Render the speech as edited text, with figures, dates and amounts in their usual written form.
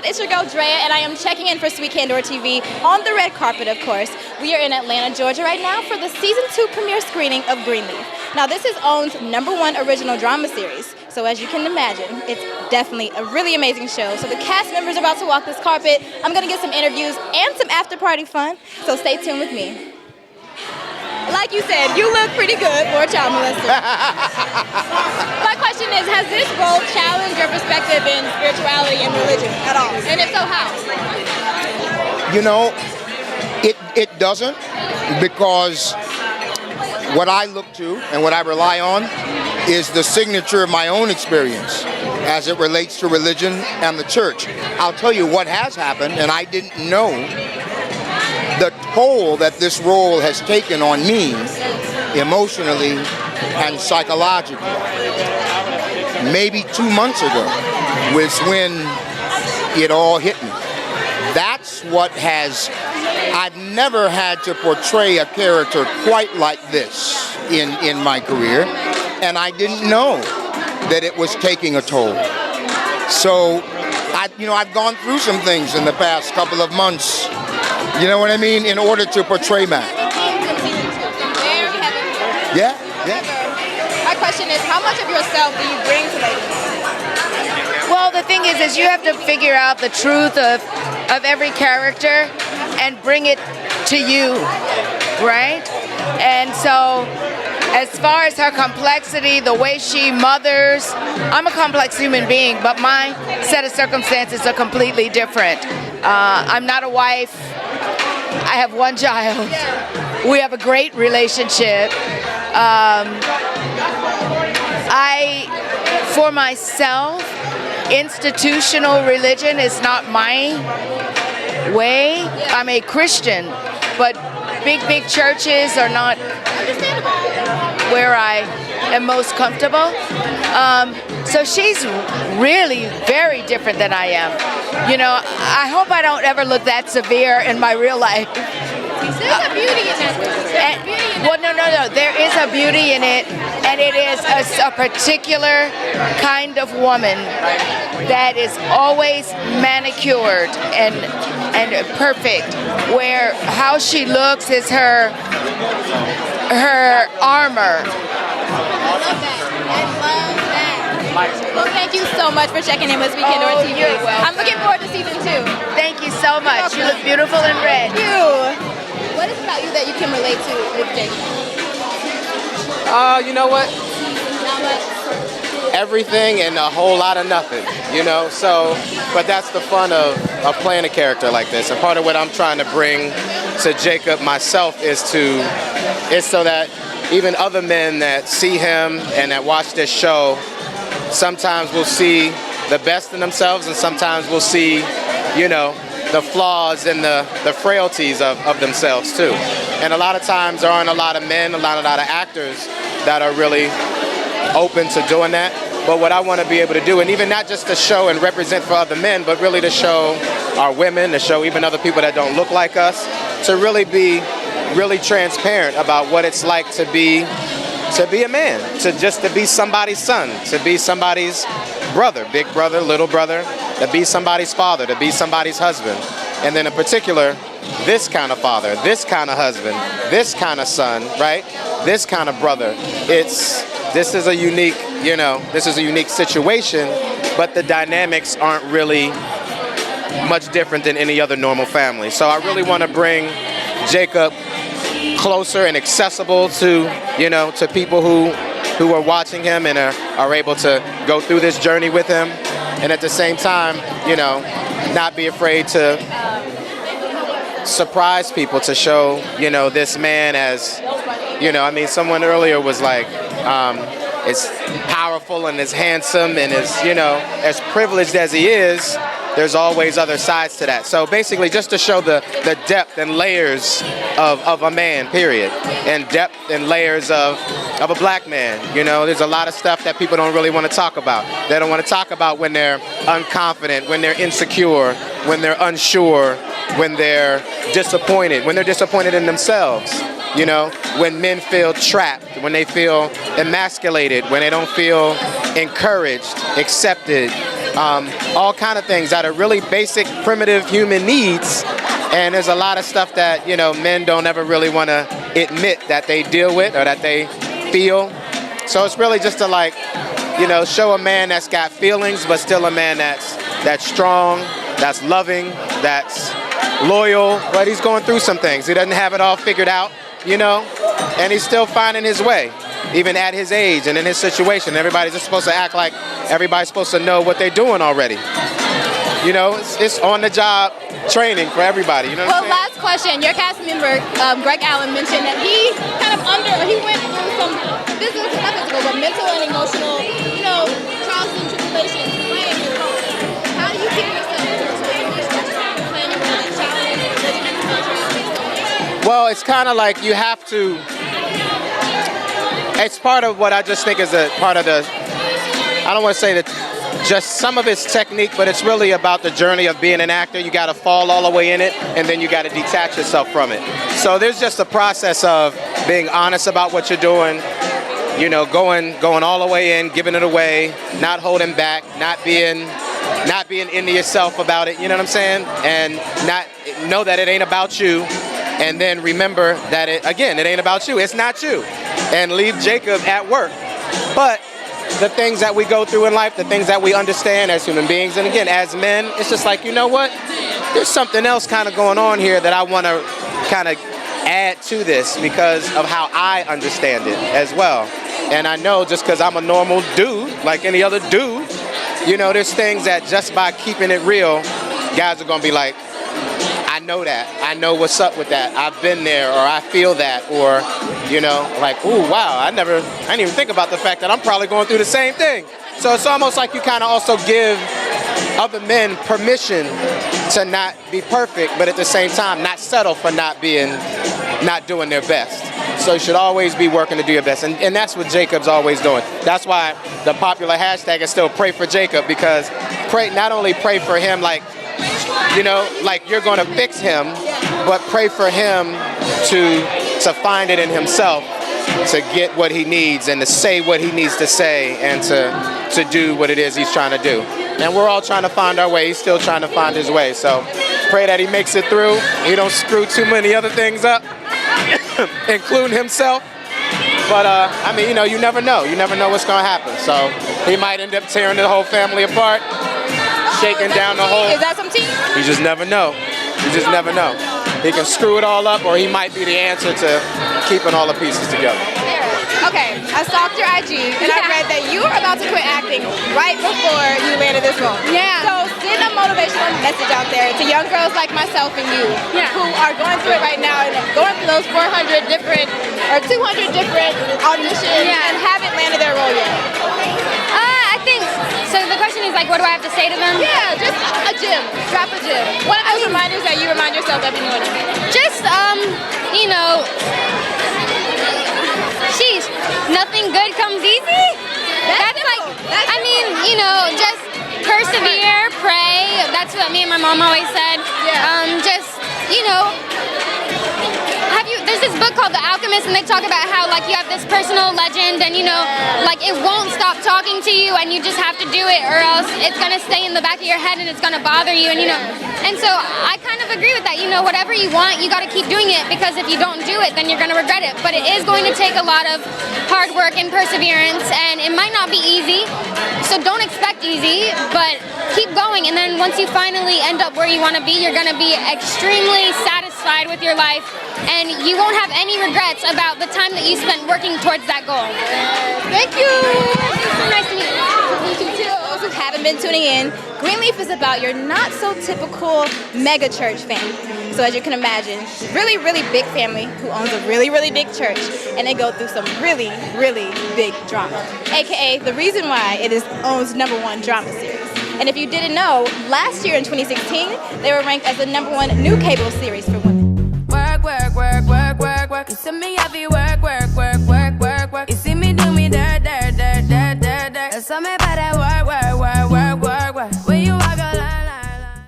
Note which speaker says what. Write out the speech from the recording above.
Speaker 1: It's your girl Drea, and I am checking in for Sweet Candor TV on the red carpet, of course. We are in Atlanta, Georgia right now for the Season 2 premiere screening of Greenleaf. Now, this is OWN's #1 original drama series, so as you can imagine, it's definitely a really amazing show. So the cast members are about to walk this carpet. I'm going to get some interviews and some after-party fun, so stay tuned with me. Like you said, you look pretty good for a child molester. My question is, has this role challenged your perspective in spirituality and religion at all? And if so, how?
Speaker 2: You know, it doesn't, because what I look to and what I rely on is the signature of my own experience as it relates to religion and the church. I'll tell you what has happened, and I didn't know the toll that this role has taken on me emotionally and psychologically. Maybe 2 months ago was when it all hit me. That's what I've never had to portray a character quite like this in my career, and I didn't know that it was taking a toll. So, I've gone through some things in the past couple of months, you know what I mean, in order to portray Matt. Yeah.
Speaker 1: My question is, how much of yourself do you bring to Lady?
Speaker 3: Well, the thing is you have to figure out the truth of every character and bring it to you, right? And so, as far as her complexity, the way she mothers, I'm a complex human being, but my set of circumstances are completely different. I'm not a wife. I have one child. We have a great relationship. For myself, institutional religion is not my way. I'm a Christian, but big churches are not where I am most comfortable. So she's really very different than I am. You know, I hope I don't ever look that severe in my real life.
Speaker 1: There's a beauty in that.
Speaker 3: Well, no. There is a beauty in it, and it is a particular kind of woman that is always manicured and perfect. Where how she looks is her armor.
Speaker 1: I love that. Well, thank you so much for checking in with Sweet Candor TV.
Speaker 3: You're welcome.
Speaker 1: I'm looking forward to Season 2.
Speaker 3: Thank you so much. You look beautiful in red.
Speaker 1: Thank you. What is it about you that you can relate to with Jake?
Speaker 4: You know what?
Speaker 1: Not much.
Speaker 4: Everything and a whole lot of nothing, you know? So, but that's the fun of playing a character like this. And part of what I'm trying to bring to Jacob myself is so that even other men that see him and that watch this show, sometimes will see the best in themselves, and sometimes will see, you know, the flaws and the frailties of themselves too. And a lot of times there aren't a lot of men, a lot of actors that are really open to doing that. But what I want to be able to do, and even not just to show and represent for other men, but really to show our women, to show even other people that don't look like us, to really be really transparent about what it's like to be a man, to be somebody's son, to be somebody's brother, big brother, little brother, to be somebody's father, to be somebody's husband. And then in particular, this kind of father, this kind of husband, this kind of son, right? This kind of brother. This is a unique situation, but the dynamics aren't really much different than any other normal family. So I really want to bring Jacob closer and accessible to people who are watching him and are able to go through this journey with him, and at the same time, not be afraid to surprise people, to show, this man as, someone earlier was like, as powerful and as handsome and as privileged as he is, there's always other sides to that. So basically just to show the depth and layers of a man, period, and depth and layers of a black man. There's a lot of stuff that people don't really want to talk about. They don't want to talk about when they're unconfident, when they're insecure, when they're unsure, when they're disappointed in themselves. When men feel trapped, when they feel emasculated, when they don't feel encouraged, accepted, all kind of things that are really basic, primitive human needs. And there's a lot of stuff that, you know, men don't ever really want to admit that they deal with or that they feel. So it's really just to, like, you know, show a man that's got feelings, but still a man that's strong, that's loving, that's loyal, but he's going through some things. He doesn't have it all figured out, you know, and he's still finding his way, even at his age and in his situation. Everybody's just supposed to act like everybody's supposed to know what they're doing already. You know, it's on-the-job training for everybody. You know what I'm saying?
Speaker 1: Last question. Your cast member, Greg Allen, mentioned that he kind of he went through some not physical, but mental and emotional, you know, trials and tribulations playing your role. How do you keep yourself playing your role and challenges?
Speaker 4: Well, it's kind of like you have to. It's part of what I just think is a part of the. I don't want to say that. Just some of it's technique, but it's really about the journey of being an actor. You got to fall all the way in it, and then you got to detach yourself from it. So there's just a process of being honest about what you're doing, you know, going all the way in, giving it away, not holding back, not being into yourself about it. You know what I'm saying? And not know that it ain't about you, and then remember that it ain't about you. It's not you, and leave Jacob at work. But the things that we go through in life, the things that we understand as human beings, and again, as men, it's just like, you know what? There's something else kind of going on here that I want to kind of add to this because of how I understand it as well. And I know just because I'm a normal dude, like any other dude, you know, there's things that just by keeping it real, guys are going to be like, I know that. I know what's up with that. I've been there, or I feel that, or, you know, like, ooh, wow, I didn't even think about the fact that I'm probably going through the same thing. So it's almost like you kind of also give other men permission to not be perfect, but at the same time, not settle for not doing their best. So you should always be working to do your best. And that's what Jacob's always doing. That's why the popular hashtag is still Pray for Jacob, because not only pray for him, like, you know, like you're going to fix him, but pray for him to find it in himself, to get what he needs and to say what he needs to say and to do what it is he's trying to do. And we're all trying to find our way. He's still trying to find his way. So pray that he makes it through. He don't screw too many other things up, including himself. But, I mean, you know, you never know. You never know what's going to happen. So he might end up tearing the whole family apart. Shaking down the whole.
Speaker 1: Is that some tea?
Speaker 4: You just never know. You just never know. He can screw it all up, or he might be the answer to keeping all the pieces together.
Speaker 1: Okay, I stalked your IG, and I read that you were about to quit acting right before you landed this role.
Speaker 5: Yeah.
Speaker 1: So send a motivational message out there to young girls like myself and you, who are going through it right now and going through those 200 different auditions and haven't landed their role yet.
Speaker 5: I think, so the question is like, what do I have to say to them?
Speaker 1: Yeah, just a gym. Drop a gym. One of those reminders that you remind yourself every morning.
Speaker 5: Just, you know, sheesh, nothing good comes easy. That's like, I mean, you know, just persevere, pray. That's what me and my mom always said.
Speaker 1: Yeah.
Speaker 5: Just, you know, there's this book called The Alchemist, and they talk about how, like, you have this personal legend, and, you know, like, it won't stop talking to you, and you just have to do it, or else it's going to stay in the back of your head, and it's going to bother you, and, you know, and so I kind of agree with that. You know, whatever you want, you got to keep doing it, because if you don't do it, then you're going to regret it. But it is going to take a lot of hard work and perseverance, and it might not be easy, so don't expect easy, but keep going, and then once you finally end up where you want to be, you're going to be extremely satisfied with your life, and you won't have any regrets about the time that you spent working towards that goal.
Speaker 1: Thank you.
Speaker 5: So nice to meet you.
Speaker 1: You too. Those who haven't been tuning in, Greenleaf is about your not so typical mega church family. So as you can imagine, really, really big family who owns a really, really big church, and they go through some really, really big drama. AKA the reason why it is owns #1 drama series. And if you didn't know, last year in 2016, they were ranked as the #1 new cable series for women.
Speaker 6: Work, work, work, work, work, work. You see me have to work, work, work, work, work, work. You see me do me dirt, dirt, dirt, dirt, dirt, dirt. That's how me